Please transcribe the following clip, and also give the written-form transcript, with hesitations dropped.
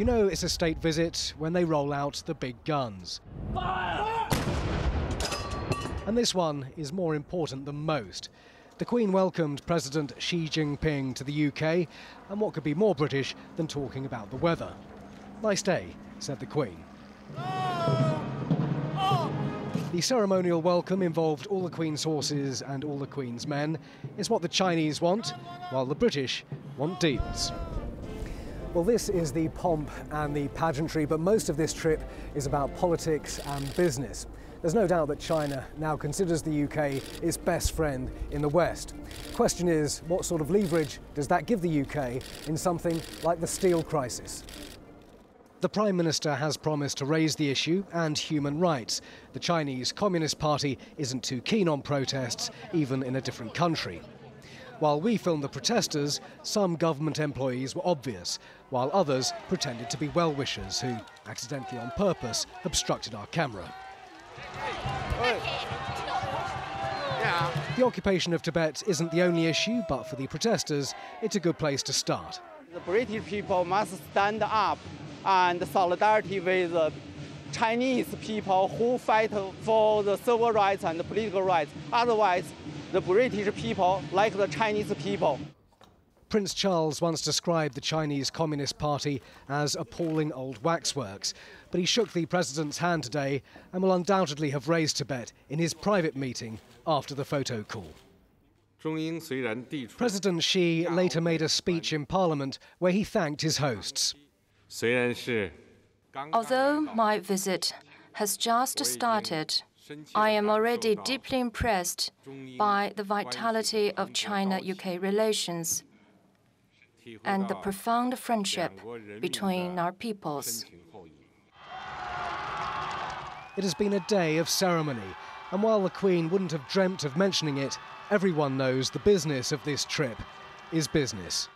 You know it's a state visit when they roll out the big guns. Fire! And this one is more important than most. The Queen welcomed President Xi Jinping to the UK, and what could be more British than talking about the weather? Nice day, said the Queen. The ceremonial welcome involved all the Queen's horses and all the Queen's men. It's what the Chinese want, while the British want deals. Well, this is the pomp and the pageantry, but most of this trip is about politics and business. There's no doubt that China now considers the UK its best friend in the West. The question is, what sort of leverage does that give the UK in something like the steel crisis? The Prime Minister has promised to raise the issue and human rights. The Chinese Communist Party isn't too keen on protests, even in a different country. While we filmed the protesters, some government employees were obvious, while others pretended to be well-wishers who, accidentally on purpose, obstructed our camera. The occupation of Tibet isn't the only issue, but for the protesters, it's a good place to start. The British people must stand up and solidarity with the Chinese people who fight for the civil rights and the political rights. Otherwise, the British people like the Chinese people. Prince Charles once described the Chinese Communist Party as appalling old waxworks, but he shook the president's hand today and will undoubtedly have raised Tibet in his private meeting after the photo call. President Xi later made a speech in Parliament where he thanked his hosts. Although my visit has just started, I am already deeply impressed by the vitality of China-UK relations and the profound friendship between our peoples. It has been a day of ceremony, and while the Queen wouldn't have dreamt of mentioning it, everyone knows the business of this trip is business.